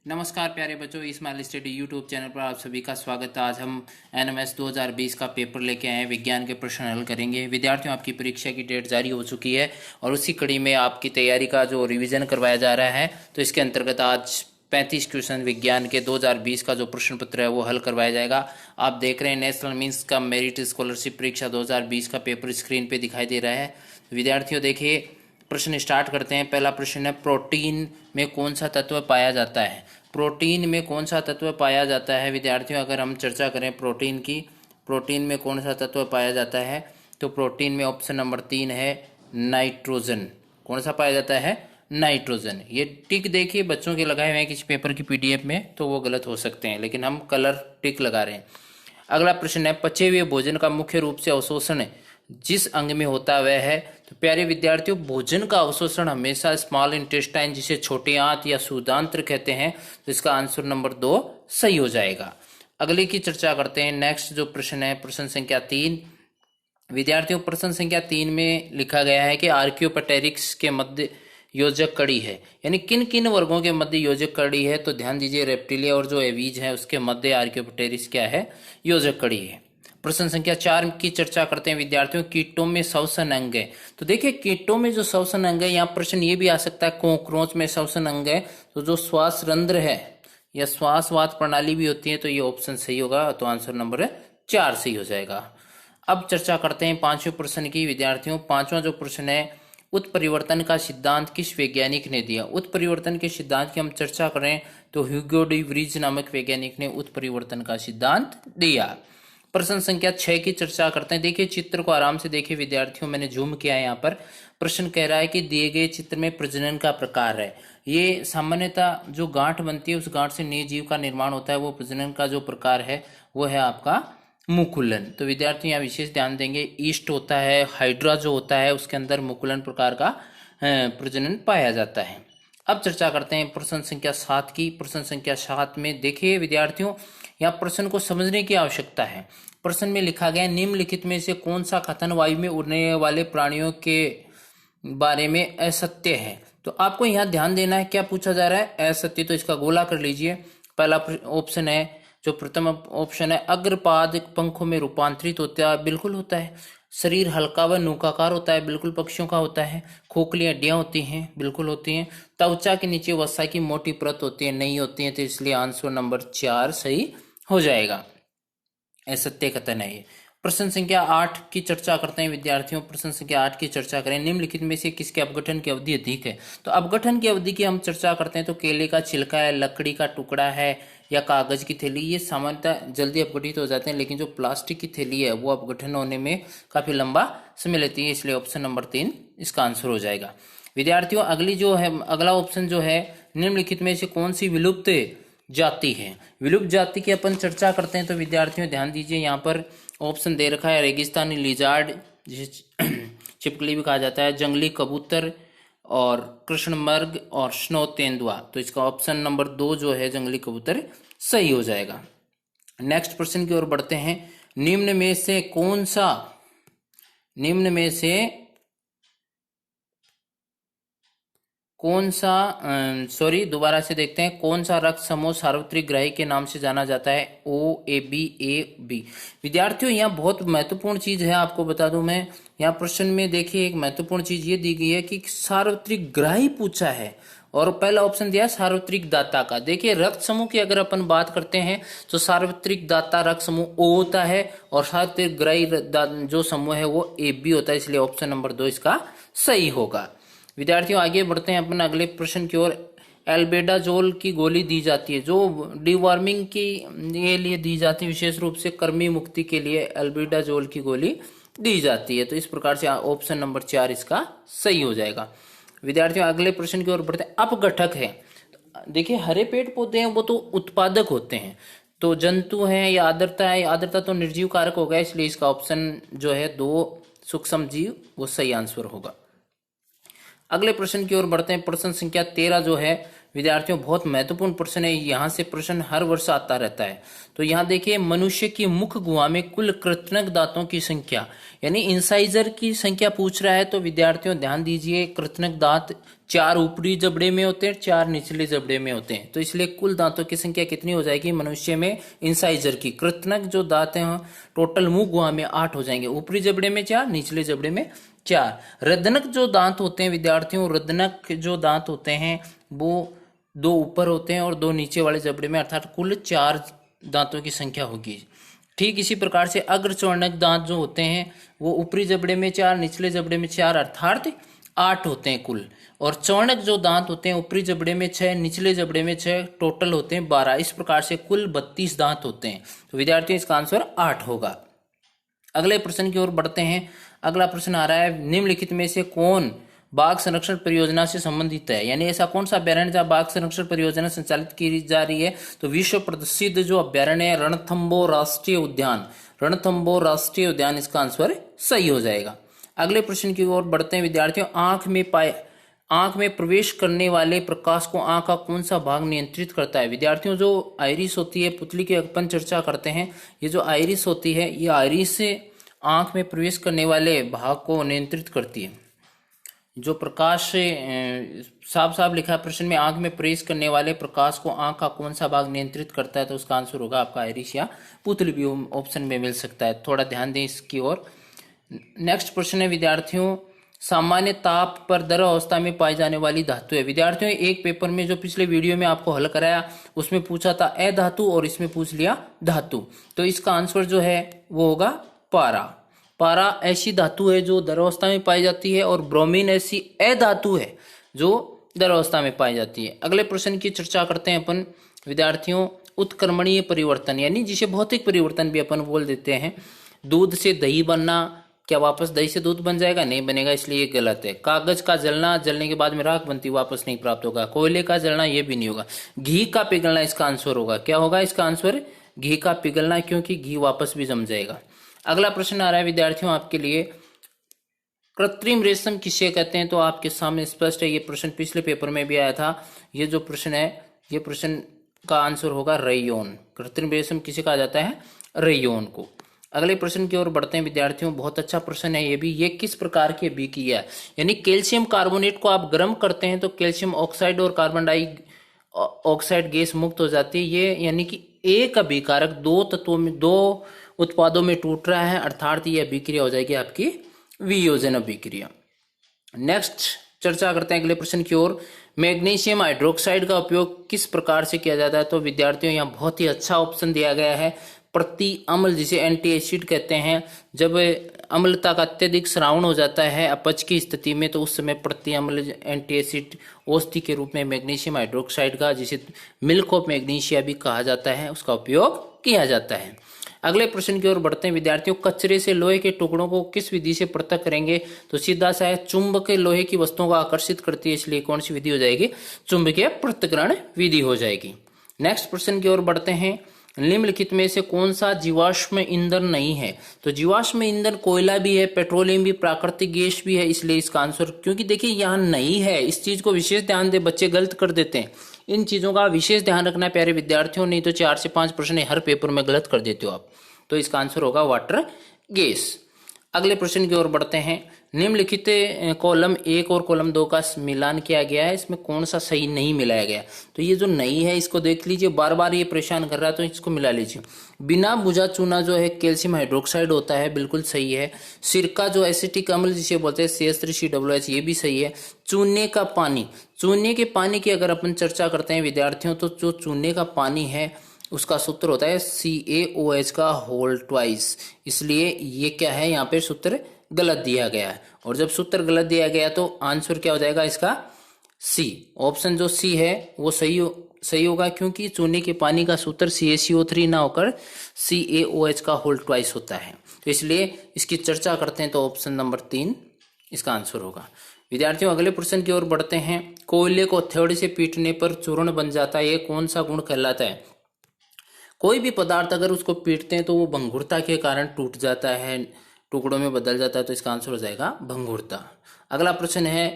नमस्कार प्यारे बच्चों, स्माइल स्टडी यूट्यूब चैनल पर आप सभी का स्वागत है। आज हम एनएमएस 2020 का पेपर लेके आए हैं। विज्ञान के प्रश्न हल करेंगे। विद्यार्थियों, आपकी परीक्षा की डेट जारी हो चुकी है और उसी कड़ी में आपकी तैयारी का जो रिवीजन करवाया जा रहा है, तो इसके अंतर्गत आज 35 क्वेश्चन विज्ञान के 2020 का जो प्रश्न पत्र है वो हल करवाया जाएगा। आप देख रहे हैं नेशनल मीन्स का मेरिट स्कॉलरशिप परीक्षा 2020 का पेपर स्क्रीन पे दिखाई दे रहा है। विद्यार्थियों देखिए, प्रश्न स्टार्ट करते हैं। पहला प्रश्न है, प्रोटीन में कौन सा तत्व पाया जाता है? प्रोटीन में कौन सा तत्व पाया जाता है? विद्यार्थियों, अगर हम चर्चा करें प्रोटीन की, प्रोटीन में कौन सा तत्व पाया जाता है, तो प्रोटीन में ऑप्शन नंबर 3 है नाइट्रोजन। कौन सा पाया जाता है? नाइट्रोजन। ये टिक देखिए बच्चों के लगाए हुए हैं किसी पेपर की पीडीएफ में, तो वो गलत हो सकते हैं, लेकिन हम कलर टिक लगा रहे हैं। अगला प्रश्न है, पचे हुए भोजन का मुख्य रूप से अवशोषण जिस अंग में होता वह है? तो प्यारे विद्यार्थियों, भोजन का अवशोषण हमेशा स्मॉल इंटेस्टाइन, जिसे छोटे आंत या सूदांत्र कहते हैं, तो इसका आंसर नंबर 2 सही हो जाएगा। अगले की चर्चा करते हैं। नेक्स्ट जो प्रश्न है, प्रश्न संख्या 3। विद्यार्थियों, प्रश्न संख्या 3 में लिखा गया है कि आर्कियोपटेरिक्स के मध्य योजक कड़ी है, यानी किन किन वर्गों के मध्य योजक कड़ी है? तो ध्यान दीजिए, रेप्टिलिया और जो एवीज है उसके मध्य आर्कियोपटेरिक्स क्या है? योजक कड़ी है। प्रश्न संख्या 4 की चर्चा करते हैं। विद्यार्थियों, कीटों में श्वसन अंग है, तो देखिए कीटों में जो श्वसन अंग है, यहाँ प्रश्न ये भी आ सकता है कॉकरोच में श्वसन अंग है, तो जो श्वास रंध्र है या श्वासवात प्रणाली भी होती है, तो ये ऑप्शन सही होगा, तो आंसर नंबर 4 सही हो जाएगा। अब चर्चा करते हैं 5वें प्रश्न की। विद्यार्थियों, 5वां जो प्रश्न है, उत्परिवर्तन का सिद्धांत किस वैज्ञानिक ने दिया? उत्परिवर्तन के सिद्धांत की हम चर्चा करें तो ह्यूगो डी व्रीज नामक वैज्ञानिक ने उत्परिवर्तन का सिद्धांत दिया। प्रश्न संख्या 6 की चर्चा करते हैं। देखिए चित्र को आराम से देखिए विद्यार्थियों, मैंने जूम किया है यहाँ पर। प्रश्न कह रहा है कि दिए गए चित्र में प्रजनन का प्रकार है। ये सामान्यतः जो गांठ बनती है उस गांठ से नए जीव का निर्माण होता है, वो प्रजनन का जो प्रकार है वो है आपका मुकुलन। तो विद्यार्थी यहाँ विशेष ध्यान देंगे। ईस्ट होता है, हाइड्रा जो होता है उसके अंदर मुकुलन प्रकार का प्रजनन पाया जाता है। अब चर्चा करते हैं प्रश्न संख्या 7 की। प्रश्न संख्या 7 में देखिए विद्यार्थियों, यहाँ प्रश्न को समझने की आवश्यकता है। प्रश्न में लिखा गया, निम्नलिखित में से कौन सा कथन वायु में उड़ने वाले प्राणियों के बारे में असत्य है? तो आपको यहाँ ध्यान देना है, क्या पूछा जा रहा है? असत्य, तो इसका गोला कर लीजिए। पहला ऑप्शन है, जो प्रथम ऑप्शन है, अग्रपाद पंखों में रूपांतरित होता है, बिल्कुल होता है। शरीर हल्का व नौकाकार होता है, बिल्कुल पक्षियों का होता है। खोखली हड्डियां होती हैं, बिल्कुल होती हैं। त्वचा के नीचे वसा की मोटी परत होती है, नहीं होती है, तो इसलिए आंसर नंबर 4 सही हो जाएगा। असत्य कथन है ये। प्रश्न संख्या 8 की चर्चा करते हैं विद्यार्थियों। प्रश्न संख्या 8 की चर्चा करें, निम्नलिखित में से किसके अपघटन की अवधि अधिक है? तो अपघटन की अवधि की हम चर्चा करते हैं तो केले का छिलका है, लकड़ी का टुकड़ा है या कागज की थैली, ये सामान्यतः जल्दी अपघटित हो जाते हैं, लेकिन जो प्लास्टिक की थैली है वो अपघटन होने में काफी लंबा समय लेती है, इसलिए ऑप्शन नंबर 3 इसका आंसर हो जाएगा। विद्यार्थियों, अगली जो है, अगला ऑप्शन जो है, निम्नलिखित में से कौन सी विलुप्त जाति है? विलुप्त जाति की अपन चर्चा करते हैं तो विद्यार्थियों ध्यान दीजिए, यहाँ पर ऑप्शन दे रखा है, रेगिस्तानी लिजार्ड जिसे छिपकली भी कहा जाता है, जंगली कबूतर और कृष्णमृग और स्नो तेंदुआ, तो इसका ऑप्शन नंबर 2 जो है जंगली कबूतर सही हो जाएगा। नेक्स्ट प्रश्न की ओर बढ़ते हैं। निम्न में से कौन सा दोबारा से देखते हैं, कौन सा रक्त समूह सार्वत्रिक ग्राही के नाम से जाना जाता है? ओ, ए, बी, ए, बी। विद्यार्थियों, यहाँ बहुत महत्वपूर्ण चीज है, आपको बता दूं मैं। यहाँ प्रश्न में देखिए एक महत्वपूर्ण चीज ये दी गई है कि सार्वत्रिक ग्राही पूछा है और पहला ऑप्शन दिया सार्वत्रिक दाता का। देखिए रक्त समूह की अगर अपन बात करते हैं तो सार्वत्रिक दाता रक्त समूह ओ होता है और सार्वत्रिक ग्राही जो समूह है वो ए बी होता है, इसलिए ऑप्शन नंबर 2 इसका सही होगा। विद्यार्थियों, आगे बढ़ते हैं अपन अगले प्रश्न की ओर। एल्बेडाजोल की गोली दी जाती है, जो डिवॉर्मिंग के लिए दी जाती है, विशेष रूप से कर्मी मुक्ति के लिए एल्बेडाजोल की गोली दी जाती है, तो इस प्रकार से ऑप्शन नंबर 4 इसका सही हो जाएगा। विद्यार्थियों, अगले प्रश्न की ओर बढ़ते हैं। अपघटक है, देखिए हरे पेड़ पौधे हैं वो तो उत्पादक होते हैं, तो जंतु हैं या आर्द्रता है, आर्द्रता तो निर्जीव कारक होगा, इसलिए इसका ऑप्शन जो है 2 सूक्ष्म जीव वो सही आंसर होगा। अगले प्रश्न की ओर बढ़ते हैं। प्रश्न संख्या 13 जो है, विद्यार्थियों बहुत महत्वपूर्ण प्रश्न है, यहाँ से प्रश्न हर वर्ष आता रहता है। तो यहाँ देखिए, मनुष्य की मुख गुहा में कुल कृतनक दांतों की संख्या, यानी इंसाइजर की संख्या पूछ रहा है। तो विद्यार्थियों ध्यान दीजिए, कृतनक दांत 4 ऊपरी जबड़े में होते हैं, 4 निचले जबड़े में होते हैं। तो इसलिए कुल दांतों की संख्या कितनी हो जाएगी मनुष्य में इंसाइजर की? कृतनक जो दांत हैं टोटल मुंह गुहा में 8 हो जाएंगे, ऊपरी जबड़े में 4, निचले जबड़े में 4। रदनक जो दांत होते हैं विद्यार्थियों, रदनक जो दांत होते हैं वो 2 ऊपर होते हैं और 2 नीचे वाले जबड़े में, अर्थात कुल 4 दांतों की संख्या होगी। ठीक इसी प्रकार से अग्रचौर्णक दांत जो होते हैं वो ऊपरी जबड़े में 4, निचले जबड़े में 4, अर्थात 8 होते हैं कुल। और चौर्णक जो दांत होते हैं ऊपरी जबड़े में 6, निचले जबड़े में 6, टोटल होते हैं 12। इस प्रकार से कुल 32 दांत होते हैं। तो विद्यार्थियों इसका आंसर 8 होगा। अगले प्रश्न की ओर बढ़ते हैं। अगला प्रश्न आ रहा है, निम्नलिखित में से कौन बाघ संरक्षण परियोजना से संबंधित है? यानी ऐसा कौन सा अभ्यारण्य जहाँ बाघ संरक्षण परियोजना संचालित की जा रही है? तो विश्व प्रसिद्ध जो अभ्यारण्य है रणथंबोर राष्ट्रीय उद्यान, रणथंबोर राष्ट्रीय उद्यान इसका आंसर सही हो जाएगा। अगले प्रश्न की ओर बढ़ते हैं विद्यार्थियों। आंख में प्रवेश करने वाले प्रकाश को आंख का कौन सा भाग नियंत्रित करता है? विद्यार्थियों जो आइरिस होती है, पुतली की अपन चर्चा करते हैं, ये जो आइरिस होती है ये आइरिस से आंख में प्रवेश करने वाले भाग को नियंत्रित करती है। जो प्रकाश से साफ साफ लिखा है प्रश्न में, आंख में प्रवेश करने वाले प्रकाश को आंख का कौन सा भाग नियंत्रित करता है? तो उसका आंसर होगा आपका आइरिस या पुतली भी ऑप्शन में मिल सकता है। थोड़ा ध्यान दें इसकी ओर। नेक्स्ट प्रश्न है विद्यार्थियों, सामान्य ताप पर द्रव अवस्था में पाई जाने वाली धातु है। विद्यार्थियों एक पेपर में जो पिछले वीडियो में आपको हल कराया उसमें पूछा था अधातु और इसमें पूछ लिया धातु। तो इसका आंसर जो है वो होगा पारा। पारा ऐसी धातु है जो द्रवावस्था में पाई जाती है और ब्रोमीन ऐसी अधातु है जो द्रवावस्था में पाई जाती है। अगले प्रश्न की चर्चा करते हैं अपन विद्यार्थियों। उत्क्रमणीय परिवर्तन, यानी जिसे भौतिक परिवर्तन भी अपन बोल देते हैं। दूध से दही बनना, क्या वापस दही से दूध बन जाएगा? नहीं बनेगा, इसलिए ये गलत है। कागज का जलना, जलने के बाद में राख बनती, वापस नहीं प्राप्त होगा। कोयले का जलना, ये भी नहीं होगा। घी का पिघलना इसका आंसर होगा। क्या होगा इसका आंसर? घी का पिघलना, क्योंकि घी वापस भी जम जाएगा। अगला प्रश्न आ रहा है विद्यार्थियों आपके लिए, कृत्रिम रेशम किसे कहते हैं? तो आपके सामने स्पष्ट है, ये प्रश्न पिछले पेपर में भी आया था। ये जो प्रश्न है ये प्रश्न का आंसर होगा रेयन। कृत्रिम रेशम किसे कहा जाता है? रेयन को। अगले प्रश्न की ओर बढ़ते हैं विद्यार्थियों। बहुत अच्छा प्रश्न है ये भी। ये किस प्रकार की अभिक्रिया है? यानी कैल्शियम कार्बोनेट को आप गर्म करते हैं तो कैल्शियम ऑक्साइड और कार्बन डाई ऑक्साइड गैस मुक्त हो जाती है। ये यानी कि एक अभिकारक 2 तत्वों में, 2 उत्पादों में टूट रहा है, अर्थात ये अभिक्रिया हो जाएगी आपकी वियोजन अभिक्रिया। नेक्स्ट चर्चा करते हैं अगले प्रश्न की ओर। मैग्नीशियम हाइड्रोक्साइड का उपयोग किस प्रकार से किया जाता है? तो विद्यार्थियों यहाँ बहुत ही अच्छा ऑप्शन दिया गया है। प्रति अम्ल, जिसे एंटी एसिड कहते हैं, जब अम्लता का अत्यधिक स्रावण हो जाता है अपच की स्थिति में, तो उस समय प्रति अम्ल एंटी एसिड औषधि के रूप में मैग्नीशियम हाइड्रोक्साइड का, जिसे मिल्क ऑफ मैग्नीशिया भी कहा जाता है, उसका उपयोग किया जाता है। अगले प्रश्न की ओर बढ़ते हैं विद्यार्थियों। कचरे से लोहे के टुकड़ों को किस विधि से पृथक करेंगे? तो सीधा सा है, चुंबक लोहे की वस्तुओं को आकर्षित करती है, इसलिए कौन सी विधि हो जाएगी? चुंबकीय पृथक्करण विधि हो जाएगी। नेक्स्ट प्रश्न की ओर बढ़ते हैं। निम्नलिखित में से कौन सा जीवाश्म ईंधन नहीं है? तो जीवाश्म ईंधन कोयला भी है, पेट्रोलियम भी, प्राकृतिक गैस भी है, इसलिए इसका आंसर, क्योंकि देखिए यहाँ नहीं है, इस चीज को विशेष ध्यान दे, बच्चे गलत कर देते हैं। इन चीजों का विशेष ध्यान रखना प्यारे विद्यार्थियों, नहीं तो 4 से 5 प्रश्न हर पेपर में गलत कर देते हो आप। तो इसका आंसर होगा वाटर गैस। अगले प्रश्न की ओर बढ़ते हैं। निम्नलिखित कॉलम 1 और कॉलम 2 का मिलान किया गया है, इसमें कौन सा सही नहीं मिलाया गया? तो ये जो नहीं है इसको देख लीजिए, बार बार ये परेशान कर रहा है, तो इसको मिला लीजिए। बिना बुझा चूना जो है कैल्शियम हाइड्रोक्साइड होता है, बिल्कुल सही है। सिरका जो एसिटिक अम्ल जिसे बोलते हैं CH3COOH, ये भी सही है। चूने का पानी, चूने के पानी की अगर अपन चर्चा करते हैं विद्यार्थियों, तो जो चूने का पानी है उसका सूत्र होता है CaOH का होल ट्वाइस, इसलिए ये क्या है, यहाँ पे सूत्र गलत दिया गया है। और जब सूत्र गलत दिया गया तो आंसर क्या हो जाएगा इसका? सी। ऑप्शन जो सी है वो सही होगा, क्योंकि चूने के पानी का सूत्र CaCO3 ना होकर CaOH का होल ट्वाइस होता है। तो इसलिए इसकी चर्चा करते हैं तो ऑप्शन नंबर 3 इसका आंसर होगा। विद्यार्थियों अगले प्रश्न की ओर बढ़ते हैं। कोयले को हथौड़े से पीटने पर चूर्ण बन जाता है, ये कौन सा गुण कहलाता है? कोई भी पदार्थ अगर उसको पीटते हैं तो वो भंगुरता के कारण टूट जाता है, टुकड़ों में बदल जाता है, तो इसका आंसर हो जाएगा भंगुरता। अगला प्रश्न है,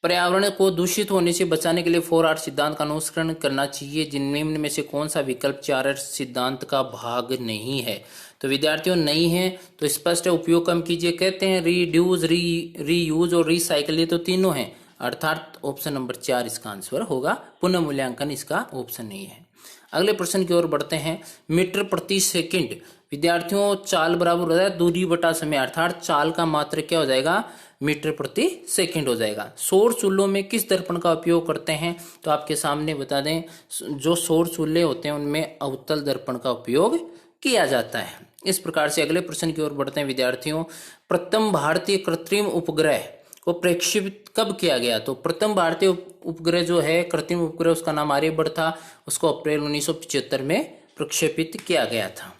पर्यावरण को दूषित होने से बचाने के लिए 4R सिद्धांत का अनुसरण करना चाहिए। जिन निम्न में से कौन सा विकल्प 4R सिद्धांत का भाग नहीं है? तो विद्यार्थियों नहीं है तो स्पष्ट है, उपयोग कम कीजिए। कहते हैं रीड्यूस, रीयूज और रिसाइकल, ये तो तीनों हैं, अर्थात ऑप्शन नंबर 4 इसका आंसर होगा। पुनः मूल्यांकन इसका ऑप्शन नहीं है। अगले प्रश्न की ओर बढ़ते हैं। मीटर प्रति सेकंड, विद्यार्थियों चाल बराबर हो जाएगा दूरी बटा समय, अर्थात चाल का मात्रक क्या हो जाएगा? मीटर प्रति सेकंड हो जाएगा। सौर चूल्हों में किस दर्पण का उपयोग करते हैं? तो आपके सामने बता दें, जो सौर चूल्हे होते हैं उनमें अवतल दर्पण का उपयोग किया जाता है। इस प्रकार से अगले प्रश्न की ओर बढ़ते हैं विद्यार्थियों। प्रथम भारतीय कृत्रिम उपग्रह को प्रक्षेपित कब किया गया? तो प्रथम भारतीय उपग्रह जो है कृत्रिम उपग्रह, उसका नाम आर्यभट्ट था, उसको अप्रैल 1975 में प्रक्षेपित किया गया था।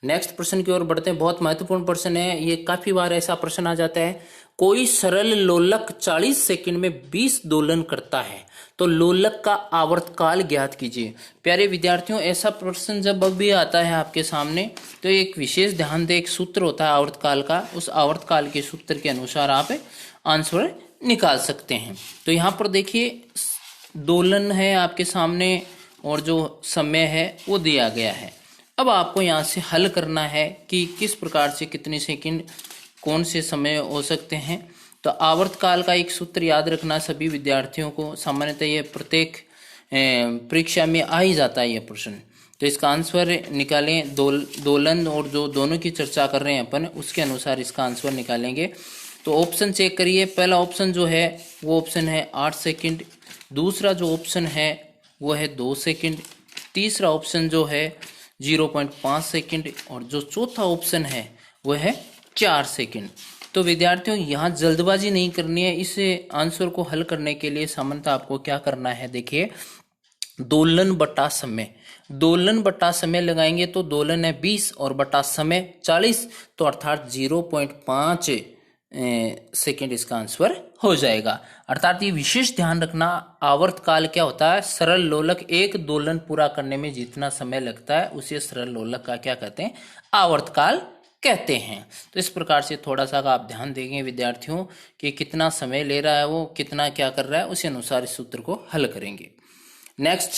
नेक्स्ट प्रश्न की ओर बढ़ते हैं। बहुत महत्वपूर्ण प्रश्न है, ये काफी बार ऐसा प्रश्न आ जाता है। कोई सरल लोलक 40 सेकंड में 20 दोलन करता है, तो लोलक का आवर्तकाल ज्ञात कीजिए। प्यारे विद्यार्थियों, ऐसा प्रश्न जब भी आता है आपके सामने तो एक विशेष ध्यान दे, एक सूत्र होता है आवर्तकाल का, उस आवर्तकाल के सूत्र के अनुसार आप आंसर निकाल सकते हैं। तो यहाँ पर देखिए दोलन है आपके सामने और जो समय है वो दिया गया है। अब आपको यहाँ से हल करना है कि किस प्रकार से कितने सेकंड कौन से समय हो सकते हैं। तो आवर्तकाल का एक सूत्र याद रखना सभी विद्यार्थियों को, सामान्यतः ये प्रत्येक परीक्षा में आ ही जाता है ये प्रश्न। तो इसका आंसर निकालें, दोलन और जो दोनों की चर्चा कर रहे हैं अपन उसके अनुसार इसका आंसर निकालेंगे। तो ऑप्शन चेक करिए। पहला ऑप्शन जो है वो ऑप्शन है 8 सेकंड, दूसरा जो ऑप्शन है वो है 2 सेकंड, तीसरा ऑप्शन जो है 0.5 सेकंड और जो चौथा ऑप्शन है वो है 4 सेकंड। तो विद्यार्थियों यहाँ जल्दबाजी नहीं करनी है। इस आंसर को हल करने के लिए सामान्यतः आपको क्या करना है, देखिए दोलन बटा समय, दोलन बटा समय लगाएंगे तो दोलन है 20 और बटा समय 40, तो अर्थात 0.5 सेकेंड इसका आंसर हो जाएगा। अर्थात ये विशेष ध्यान रखना, आवर्तकाल क्या होता है? सरल लोलक एक दोलन पूरा करने में जितना समय लगता है उसे सरल लोलक का क्या कहते हैं? आवर्तकाल कहते हैं। तो इस प्रकार से थोड़ा सा आप ध्यान देंगे विद्यार्थियों कि कितना समय ले रहा है वो, कितना क्या कर रहा है, उसी अनुसार इस सूत्र को हल करेंगे। नेक्स्ट,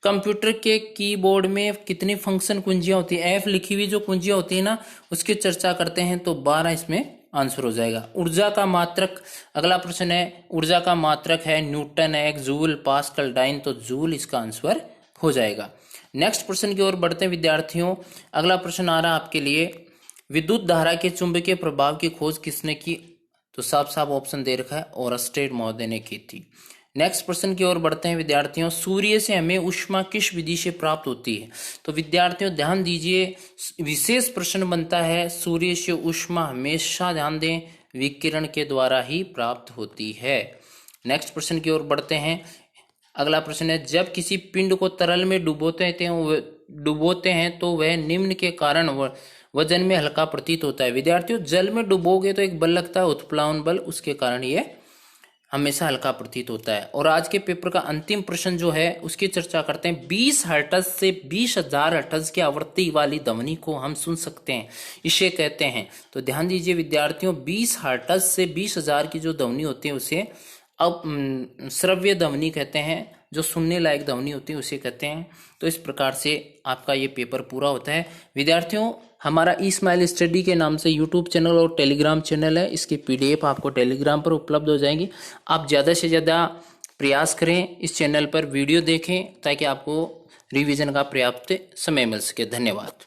कंप्यूटर के कीबोर्ड में कितनी फंक्शन कुंजियां होती है? एफ लिखी हुई जो कुंजियां होती है ना, उसकी चर्चा करते हैं तो 12 इसमें आंसर हो जाएगा। ऊर्जा का मात्रक, अगला प्रश्न है, ऊर्जा का मात्रक है न्यूटन है, जूल, पास्कल, डाइन, तो जूल इसका आंसर हो जाएगा। नेक्स्ट प्रश्न की ओर बढ़ते हैं विद्यार्थियों। अगला प्रश्न आ रहा है आपके लिए, विद्युत धारा के चुंबकीय प्रभाव की खोज किसने की? तो साफ साफ ऑप्शन दे रखा है, ओरस्टेड महोदय ने की थी। नेक्स्ट प्रश्न की ओर बढ़ते हैं विद्यार्थियों। सूर्य से हमें ऊष्मा किस विधि से प्राप्त होती है? तो विद्यार्थियों ध्यान दीजिए, विशेष प्रश्न बनता है, सूर्य से ऊष्मा हमेशा ध्यान दें विकिरण के द्वारा ही प्राप्त होती है। नेक्स्ट प्रश्न की ओर बढ़ते हैं। अगला प्रश्न है, जब किसी पिंड को तरल में डुबोते हैं तो वह निम्न के कारण वजन में हल्का प्रतीत होता है। विद्यार्थियों जल में डुबोगे तो एक बल लगता है उत्प्लावन बल, उसके कारण ये हमेशा हल्का प्रतीत होता है। और आज के पेपर का अंतिम प्रश्न जो है उसकी चर्चा करते हैं। 20 हर्ट्ज से 20,000 हर्ट्ज की आवृत्ति वाली ध्वनि को हम सुन सकते हैं, इसे कहते हैं। तो ध्यान दीजिए विद्यार्थियों, 20 हर्ट्ज से 20,000 की जो ध्वनि होती है उसे अब श्रव्य ध्वनि कहते हैं, जो सुनने लायक ध्वनि होती है उसे कहते हैं। तो इस प्रकार से आपका ये पेपर पूरा होता है। विद्यार्थियों हमारा ई-स्माइल स्टडी के नाम से यूट्यूब चैनल और टेलीग्राम चैनल है, इसकी PDF आपको टेलीग्राम पर उपलब्ध हो जाएंगी। आप ज़्यादा से ज़्यादा प्रयास करें, इस चैनल पर वीडियो देखें ताकि आपको रिवीजन का पर्याप्त समय मिल सके। धन्यवाद।